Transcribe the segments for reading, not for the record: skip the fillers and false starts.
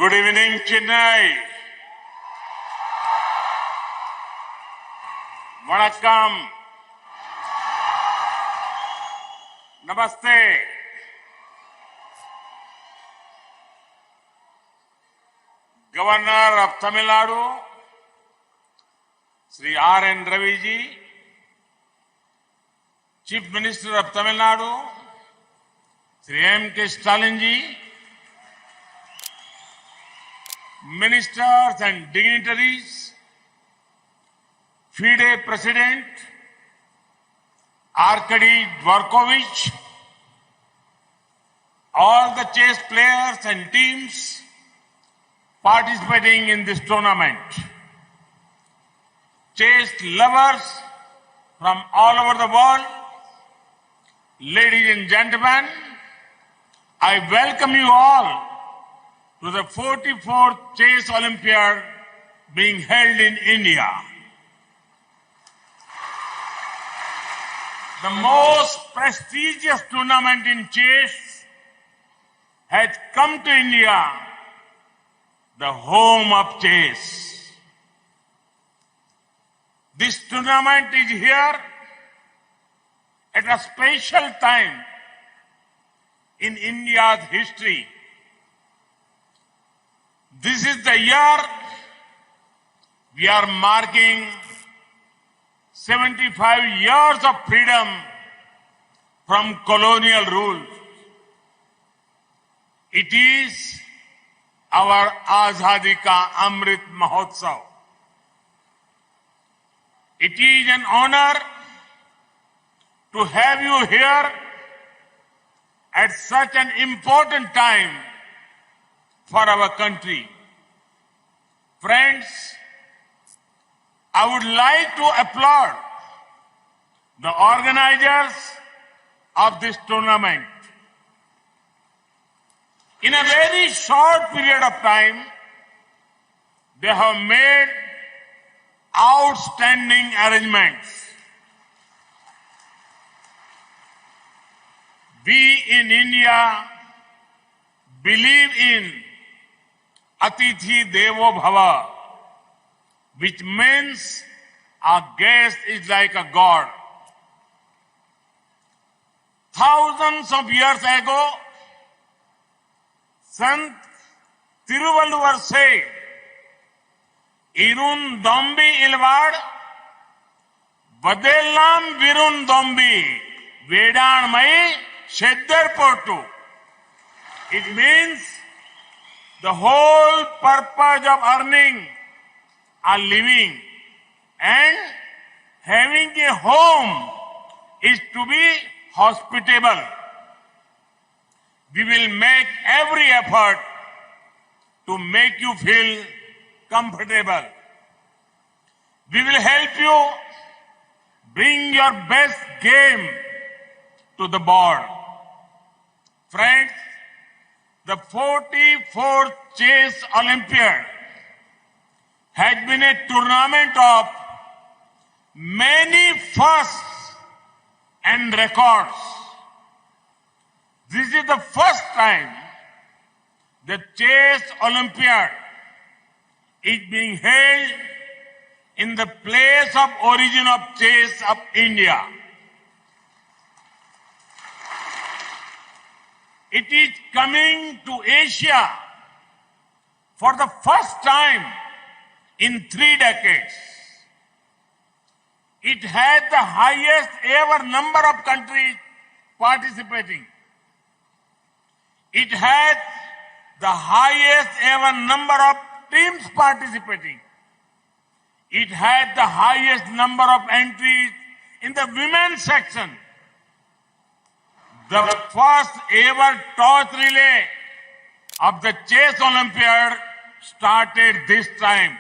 Good evening, Chennai. Vanakkam. Namaste. Governor of Tamil Nadu, Sri R.N. Ravi ji, Chief Minister of Tamil Nadu, Sri M.K. Stalin ji, Ministers and dignitaries, FIDE President, Arkady Dvorkovich, all the chess players and teams participating in this tournament, chess lovers from all over the world, ladies and gentlemen, I welcome you all to the 44th Chess Olympiad being held in India. The most prestigious tournament in chess has come to India, the home of chess. This tournament is here at a special time in India's history. This is the year we are marking 75 years of freedom from colonial rule. It is our Azadi Ka Amrit Mahotsav. It is an honor to have you here at such an important time for our country. Friends, I would like to applaud the organizers of this tournament. In a very short period of time, they have made outstanding arrangements. We in India believe in Atithi Devo Bhava, which means our guest is like a god. Thousands of years ago, Sant Tiruvalluvar said, Irun Dombi Ilvad, Vadellam Virun Dombi, Vedan Mai Sheddar Portu. It means the whole purpose of earning a living and having a home is to be hospitable. We will make every effort to make you feel comfortable. We will help you bring your best game to the board. Friends, the 44th Chess Olympiad has been a tournament of many firsts and records. This is the first time the Chess Olympiad is being held in the place of origin of chess of India. It is coming to Asia for the first time in 3 decades. It had the highest ever number of countries participating. It had the highest ever number of teams participating. It had the highest number of entries in the women's section. The first ever torch relay of the Chess Olympiad started this time.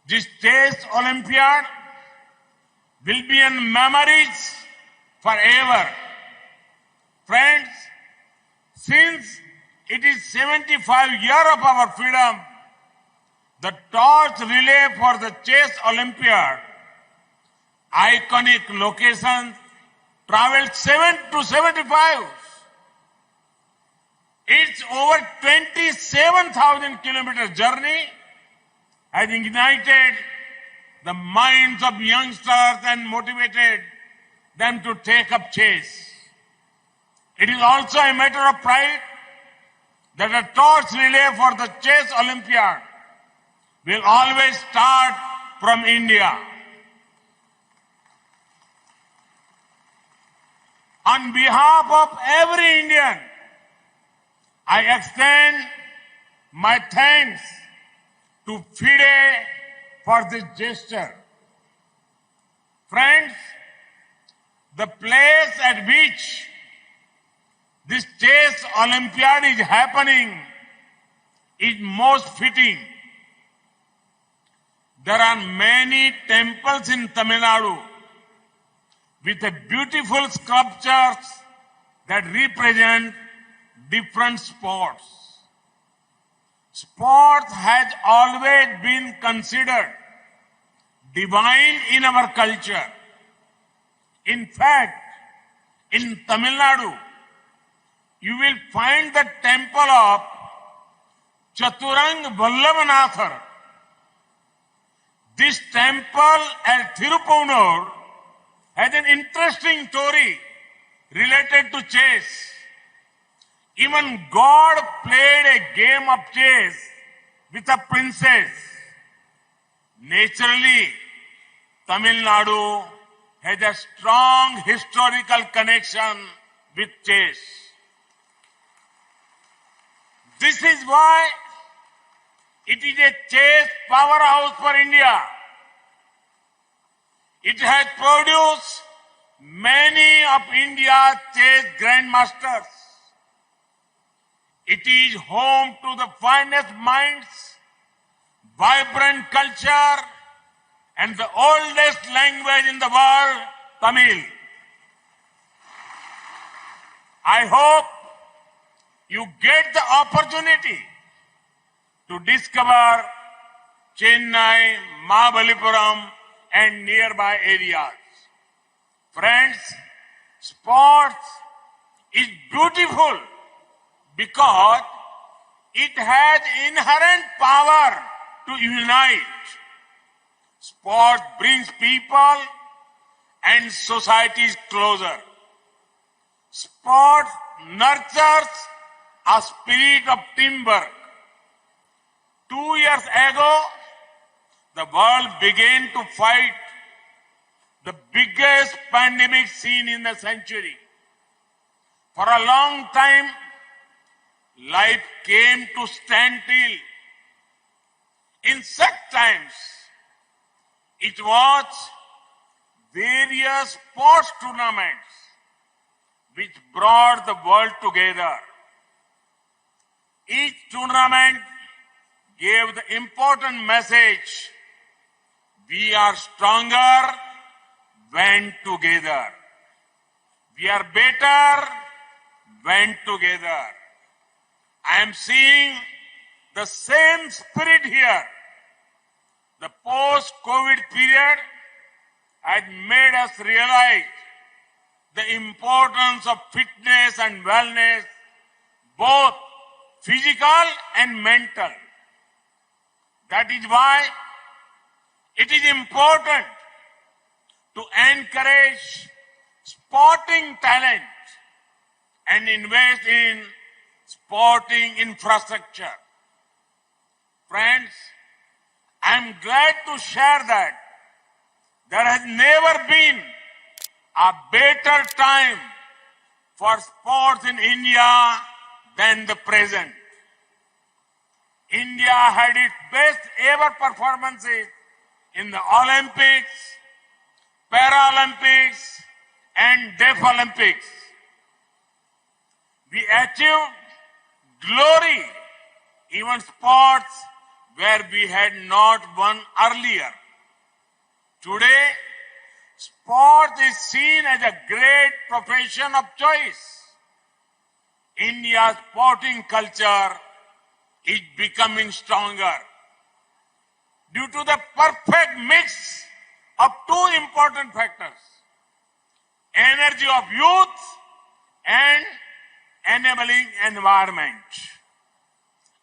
This Chess Olympiad will be in memories forever. Friends, since it is 75 years of our freedom, the torch relay for the Chess Olympiad, iconic locations, traveled 7 to 75. Its over 27,000 kilometer journey has ignited the minds of youngsters and motivated them to take up chess. It is also a matter of pride that a torch relay for the chess Olympiad will always start from India. On behalf of every Indian, I extend my thanks to FIDE for this gesture. Friends, the place at which this chess Olympiad is happening is most fitting. There are many temples in Tamil Nadu with beautiful sculptures that represent different sports. Sports has always been considered divine in our culture. In fact, in Tamil Nadu, you will find the temple of Chaturang Vallabhanathar. This temple at Thirupunur has an interesting story related to chess. Even God played a game of chess with a princess. Naturally, Tamil Nadu has a strong historical connection with chess. This is why it is a chess powerhouse for India. It has produced many of India's chess grandmasters. It is home to the finest minds, vibrant culture, and the oldest language in the world, Tamil. I hope you get the opportunity to discover Chennai, Mahabalipuram, and nearby areas. Friends, sports is beautiful because it has inherent power to unite. Sport brings people and societies closer. Sport nurtures a spirit of teamwork. 2 years ago, the world began to fight the biggest pandemic seen in the century. For a long time, life came to stand still. In such times, it was various sports tournaments which brought the world together. Each tournament gave the important message: we are stronger when together. We are better when together. I am seeing the same spirit here. The post-COVID period has made us realize the importance of fitness and wellness, both physical and mental. That is why it is important to encourage sporting talent and invest in sporting infrastructure. Friends, I am glad to share that there has never been a better time for sports in India than the present. India had its best ever performances in the Olympics, Paralympics, and Deaf Olympics. We achieved glory, even sports where we had not won earlier. Today, sport is seen as a great profession of choice. India's sporting culture is becoming stronger due to the perfect mix of two important factors: energy of youth and enabling environment.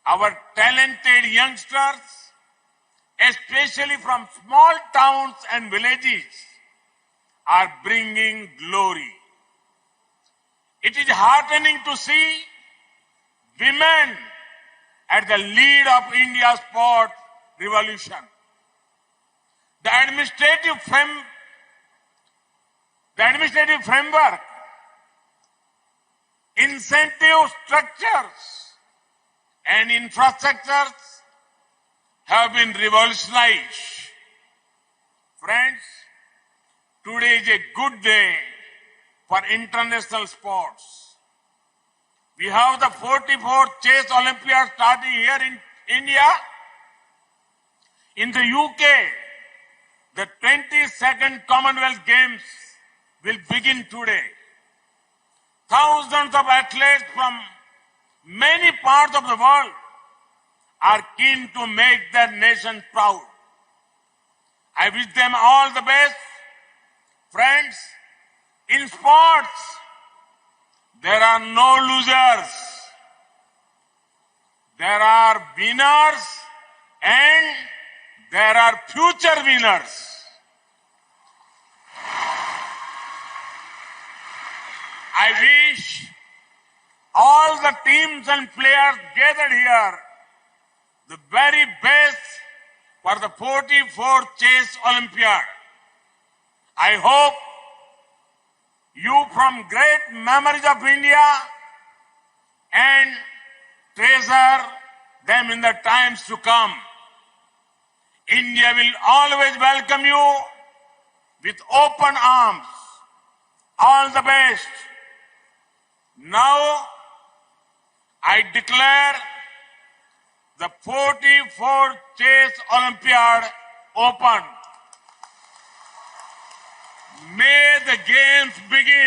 Our talented youngsters, especially from small towns and villages, are bringing glory. It is heartening to see women at the lead of India's sport revolution. The administrative framework, incentive structures, and infrastructures have been revolutionized. Friends, today is a good day for international sports. We have the 44th Chess Olympiad starting here in India. In the UK, the 22nd Commonwealth Games will begin today. Thousands of athletes from many parts of the world are keen to make their nation proud. I wish them all the best. Friends, in sports, there are no losers. There are winners and there are future winners. I wish all the teams and players gathered here the very best for the 44th Chess Olympiad. I hope you from great memories of India and treasure them in the times to come. India will always welcome you with open arms. All the best. Now, I declare the 44th Chess Olympiad open. May the games begin.